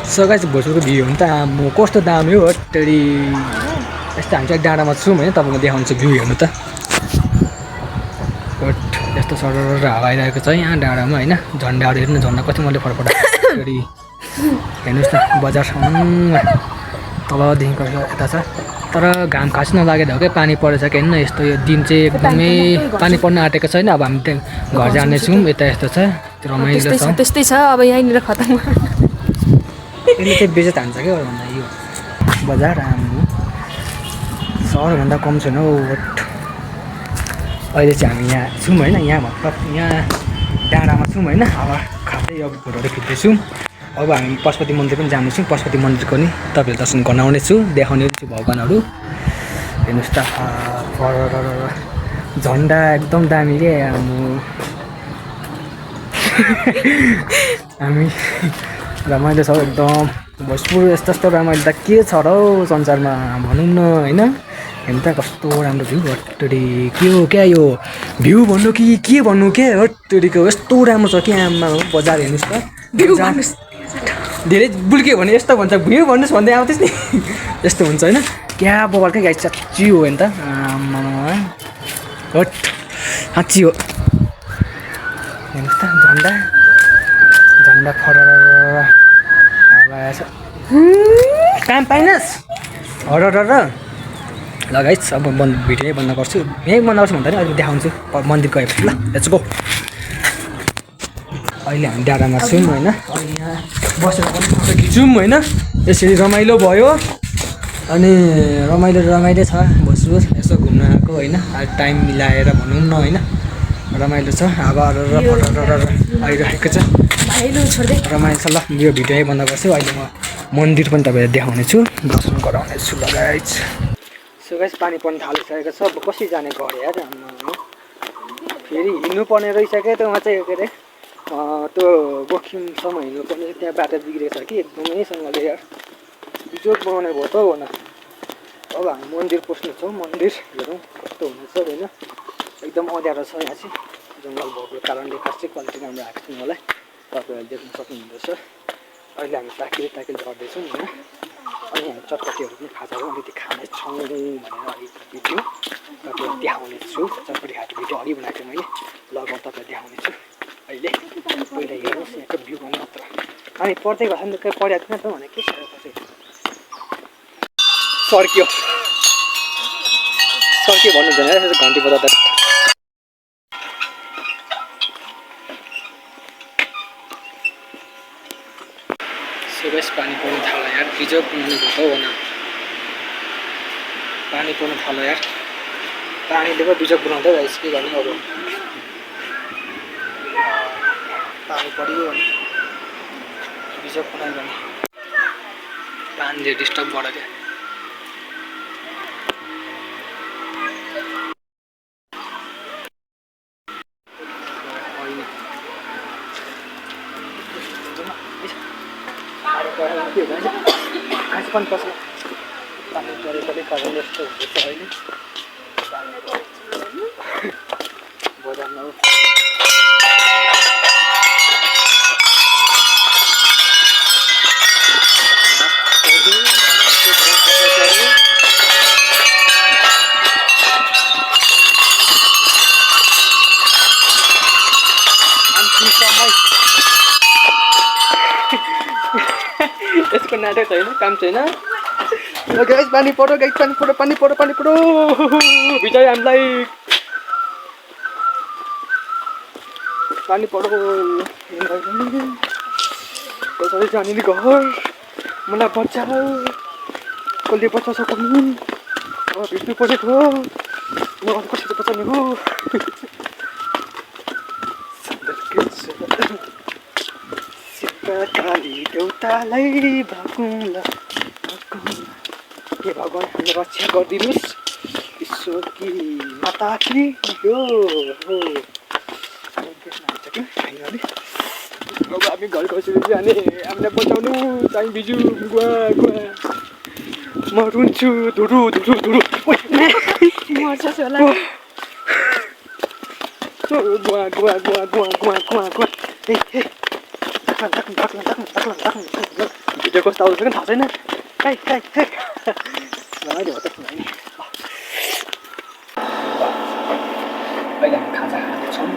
so guys भोजपुरको view हो नि त म कस्तो दामी हो तेरि यस्तो हामी चाहिँ डाँडामा छौँ होइन तपाईँको देखाउँछु भ्यू हेर्नु त बट यस्तो सरर हावा आइरहेको छ यहाँ डाँडामा होइन झन्डाहरू हेर्नु झन्डा कति मैले फरफटा तेरि हेर्नुहोस् न बजार तलदेखिको यता छ तर घाम खास नलागेर हो क्या पानी परेछ कि होइन यस्तो यो दिन चाहिँ एकदमै पानी पर्न आँटेको छैन अब हामी त्यहाँ घर जानेछौँ यता यस्तो छ रमाइलो छ त्यस्तै छ अब यहीँनिर खतम यसले चाहिँ बेचेत हान्छ क्या भन्दा यो बजार राम्रो सहरभन्दा कम छैन हौ बट अहिले चाहिँ हामी यहाँ छौँ होइन यहाँ मतलब यहाँ डाँडामा छौँ होइन हावा खाँदै अब फोटोहरू खिच्दैछौँ अब हामी पशुपति मन्दिर पनि जानेछौँ पशुपति मन्दिरको नि तपाईँहरू दर्शन गर्न आउनेछु देखाउने छु भगवान्हरू हेर्नुहोस् त झन्डा एकदम दामी के हामी रमाइलो छ एकदम भोजपुर यस्तो यस्तो रमाइलो त के छ र हौ संसारमा भनौँ न होइन हेर्नु त कस्तो राम्रो भ्यू हट्टरी के हो क्या यो भ्यू भन्नु कि के भन्नु के हट्टरीको यस्तो राम्रो छ कि आमा बजार हेर्नुहोस् त भ्यू धेरै बुल्क्यो भने यस्तो भन्छ भ्यू भन्नुहोस् भन्दै आउँदैछ नि यस्तो हुन्छ होइन क्या बबालकै गाई साँच्ची हो नि त आमा हट साँच्ची हो हेर्नुहोस् त झन्डा झन्डा फरर काम पाइनस् हर ल गाइस अब भिडियो बन्द गर्छु यहीँ बन्द गर्छु भन्दा नि अहिले देखाउँछु मन्दिरको आएपछि ल लेट्स गो अहिले हामी डाँडामा छौँ होइन अहिले यहाँ बसेर पनि फोटो खिचौँ होइन यसरी रमाइलो भयो अनि रमाइलो छ भोजपुर यसो घुम्न आएको होइन टाइम मिलाएर भनौँ न होइन रमाइलो छ हावा आइरहेको छ रमाइलो छ ल यो भिडियो यहीँ बन्द गर्छु अहिले म मन्दिर पनि तपाईँलाई देखाउने छु दर्शन गराउने छु ल गाइस सो गाइस पानी पर्न थालिसकेको छ अब कसरी जाने घर यार फेरि हिँड्नु पर्ने रहिसक्यो त्यो वहाँ चाहिँ के अरे त्यो गोखिमसम्म हिँड्नु पर्ने त्यहाँ बाटो बिग्रेको छ कि एकदमैसँगले यार बिजोग बनाउने भयो त हो न अब हामी मन्दिर पस्ने छौँ मन्दिर हेरौँ कस्तो हुनेछ होइन एकदम अँध्यारो छ यहाँ चाहिँ जङ्गल भएको कारणले खासै क्वालिटी राम्रो आएको छैन होला तपाईँहरूले देख्न सक्नुहुँदैछ अहिले हामी ताकिल गर्दैछौँ होइन अनि हामी चटपटीहरू पनि खाजाहरू अलिकति खानेछौँ भनेर अलिक भिडियो तपाईँलाई देखाउने छु चटपटी खाएको भिडियो अघि बनाएको थिएँ मैले लगाउँ तपाईँलाई देखाउने छु अहिले पहिला हेर्नुहोस् यहाँको भ्यू गर्नु मात्र अनि पर्दै गर्छ नि त पढाएको थिएन त भने के सर्क्यो भन्नु हुँदैन घन्टी बजाउँदा सुबेस पानी पर्नु थाल्यो यार बिजोग बनाउनु भयो त हो न पानी पर्नु थाल्यो यार पानीले पो बिजोग बनाउँदै रहेछ के गर्नु अब पानी पऱ्यो भने बिजोग बनायो भने पानीले डिस्टर्ब गर्यो क्या खास पनि पर्छ पानी परेकोले कारण यस्तो हुँदैछ अहिले बजारमा यसको नाटक छैन काम छैन गाइस पानी पऱ्यो गाइस पानी पऱ्यो भिजायो हामीलाई पानी पऱ्यो कसरी जाने नि घर मलाई बच्चा कसले बचाउँछ पनि अब भिज्नु परेको हो म कसरी बचाउने हो काली देउतालाई भाकुला हे भगवान् हामीलाई रक्षा गरिदिनुहोस् ईश्वरकी माता कि यो हो अब हामी घर कसरी जाने हामीलाई बचाउनु चाहिँ बिजु गुवा म रुन्छु धुरु मर्छ होला गुवा भिडियो कस्तो आउँछ कि थाहा छैन काइ रमाइलो हो त अहिले हामी खाजा खाँदैछौँ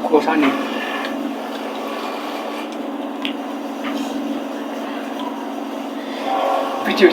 खोर्सानी भिडियो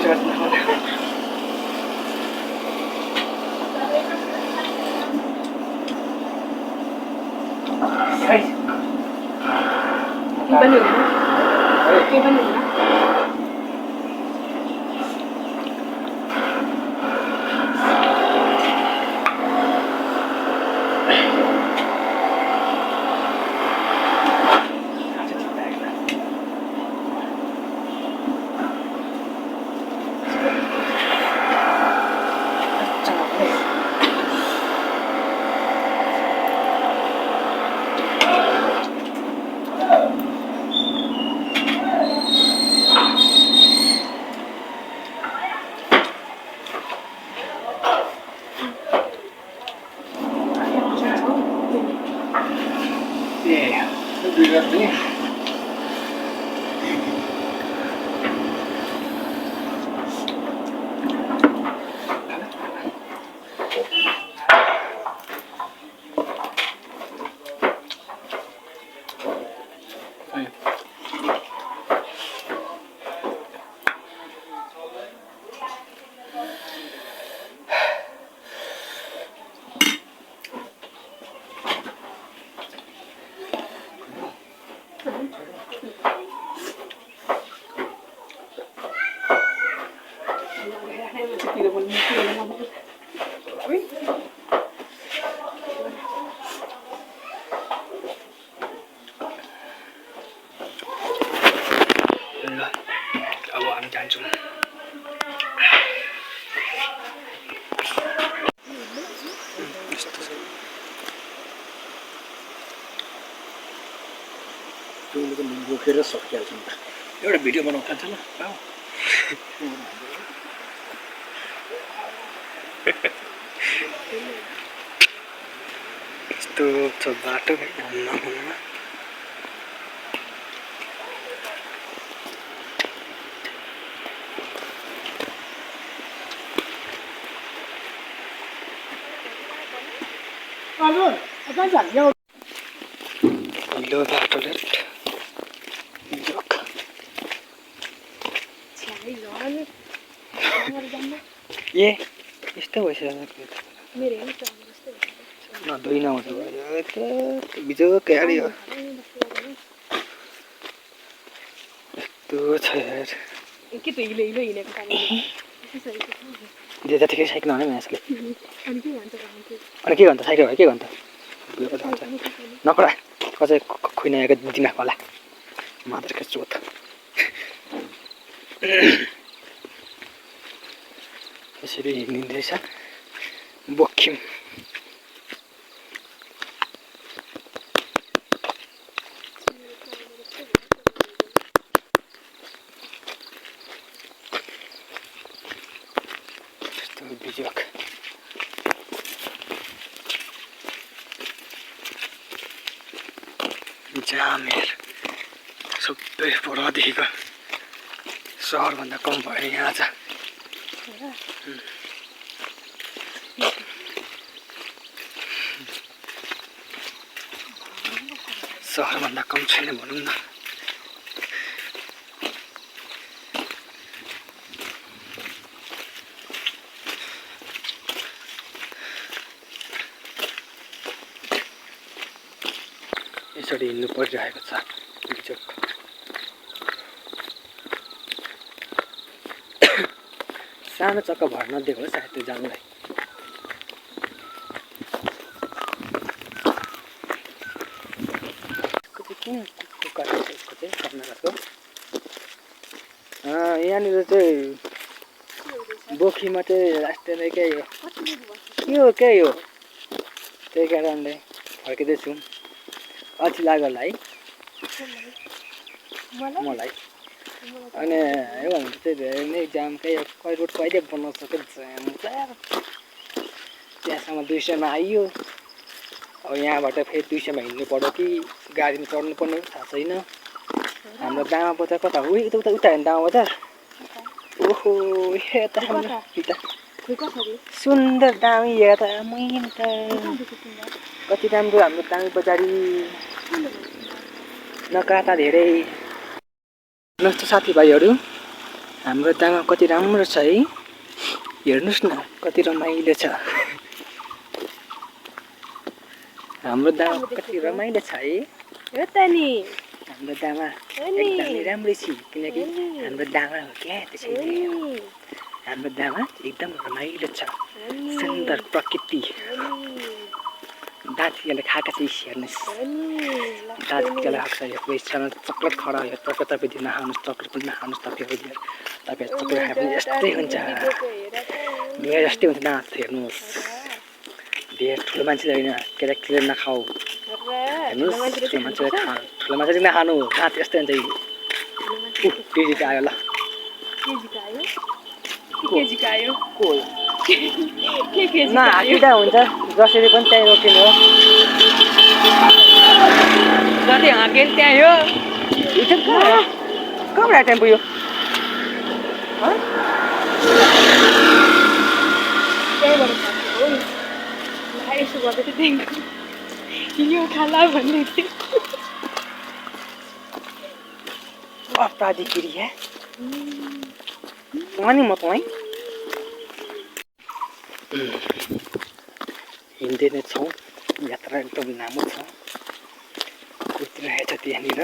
अब हामी जान्छौँ बोकेर सकिहाल्छौँ एउटा भिडियो बनाउनु थाल्छ ल यस्तो छ बाटो हुनमा हिलो बाटोले ए यस्तो भइसक्यो नधोइ नआउँछ बिजोक यार यो यस्तो छ यार जतिकै साइकल हाने यसले अनि के भन्छ साइकल भाइ के भन्छ नकडा कसै खुइनाएको दिमाग होला मात्रकै चोत यसरी हिँडिँदैछ बोक्यौँ बिजोक जामेर सबै परदेखिको सहरभन्दा कम भयो यहाँ चाहिँ सहरभन्दा कम छैन भनौँ न यसरी हिँड्नु परिरहेको छ बिजोक सानो चक्का भर नदिएको हो सायद त्यो जानुलाई भएको यहाँनिर चाहिँ बोखीमा चाहिँ राष्ट्रिय के हो त्यही कारणले फर्किँदैछु अल्छी लाग्यो होला है मलाई अनि यो भने चाहिँ धेरै नै जाम रोड कहिले बनाउन सक्यो जाम त्यहाँसम्म 200मा आइयो अब यहाँबाट फेरि 200मा हिँड्नु पर्यो कि गाडीमा चढ्नु पर्ने थाहा छैन हाम्रो दामा बजार कता हो उता हेर्नु दामा बजार ओहो यता सुन्दर दामी यता मैन त कति राम्रो हाम्रो दामी बजारी नकाता धेरै नस्तो साथीभाइहरू हाम्रो दामा कति राम्रो छ है हेर्नुस् न कति रमाइलो छ हाम्रो दामा कति रमाइलो छ है हो त नि हाम्रो दामा एकदमै राम्रो छ किनकि हाम्रो दामा हो क्या त्यसैले हाम्रो दामा एकदम रमाइलो छ सुन्दर प्रकृति दाँतीले खाएका चाहिँ हेर्नुहोस् दाँतीले खाएको छ यो चक्लेट खडा यो तपाईँ दिन नखानुहोस् चक्लेट पनि नखानुहोस् तपाईँहरू चक्लेट खाए पनि यस्तै हुन्छ मेरो जस्तै हुन्छ दाँत हेर्नुहोस् धेरै ठुलो मान्छेले होइन केटाकेटीले नखाऊ हेर्नुहोस् ठुलो मान्छेले नखानु दाँत यस्तै हुन्छ केजी आयो ल हाँकिँदा हुन्छ जसरी पनि त्यहीँ रोकिनु हो जति हाँके त्यहीँ हो कहाँबाट टेम्पो यो यसो गर्दै यो खाला भन्ने थियो अपराधी है अनि म तपाईँ हिँड्दै नै छौँ यात्रा एकदम लामो छ कुदिरहेछ त्यहाँनिर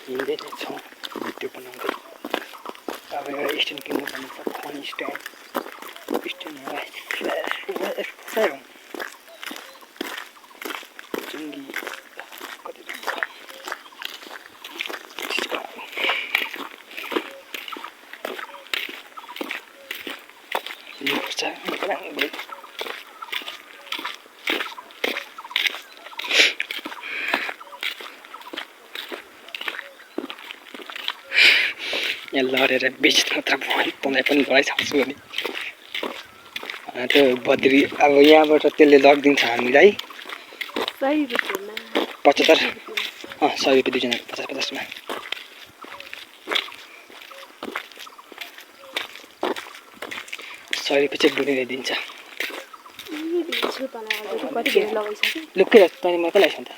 हिँड्दै नै छौँ भिडियो बनाउँदै अब एउटा स्ट्यान्ड किन्नुपर्ने छ फोन स्ट्यान्ड चुङ्गी कति यहाँ लडेर बेचित मात्र भयो तँलाई पनि लडाइसक्छु भने त्यो बद्री अब यहाँबाट त्यसले लगिदिन्छ हामीलाई 75 100 रुपियाँ दुईजना 50-50मा ₹100 चाहिँ बुनेर दिन्छ लुक्कै तैँले मलाई लगाइस् अन्त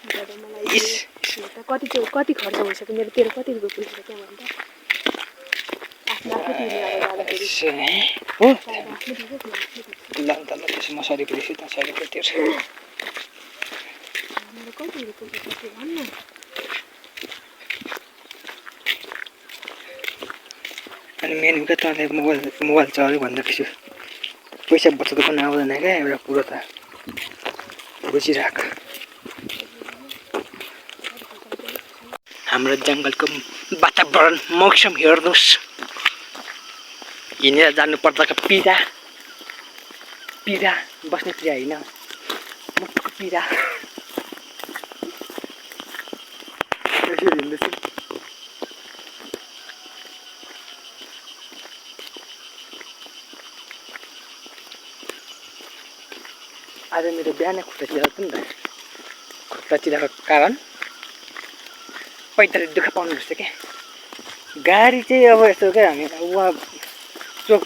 कति खर्च हुन्छ मेरो तेरो कति रुपियाँ पुग्छ त्यहाँ भन्दा हो ल त ल त्यसो म 100 रुपियाँ दिन्छु त 100 रुपियाँ तिर्छु अनि मेन कुरा तँले मोबाइल चल्यो भन्दाखेरि पैसा बचत गर्न आउँदैन क्या एउटा कुरो त बुझिराख हाम्रो जङ्गलको वातावरण मौसम हेर्नुहोस् हिँडेर जानु पर्दाको पीडा बस्ने पीडा होइन मुखको पीडा यसरी हिँड्दैछु आज मेरो बिहानै खुट्टा चिराएको थियो नि त खुट्टा चिराएको कारण पैदल दुःख पाउनु रहेछ क्या गाडी चाहिँ अब यस्तो क्या हामी उहाँ चोक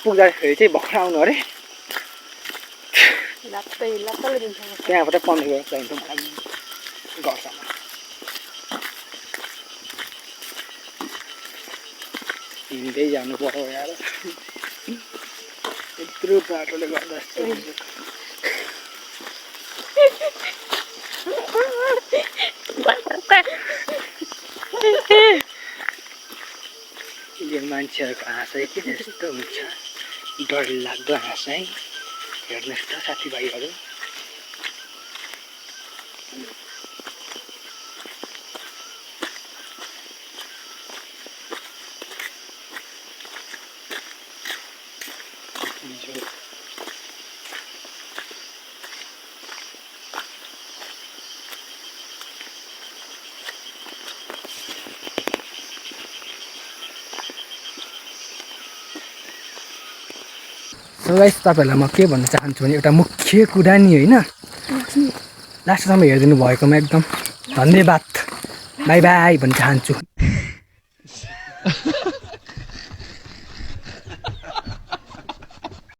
पुग्दाखेरि चाहिँ भर्खर आउनु अरे त्यहाँबाट 15 गयो चाहिन्छ मलाई घरसम्म हिँड्दै जानु पर्यो यार यत्रो बाटोले गर्दा यस्तो यो मान्छेहरूको हाँसै के यस्तो हुन्छ डर लाग्दो हाँसै हेर्नुहोस् त साथीभाइहरू गाइस तपाईँहरूलाई म के भन्न चाहन्छु भने एउटा मुख्य कुरा नि होइन लास्टसम्म हेरिदिनु भएकोमा एकदम धन्यवाद बाई बाई भन्न चाहन्छु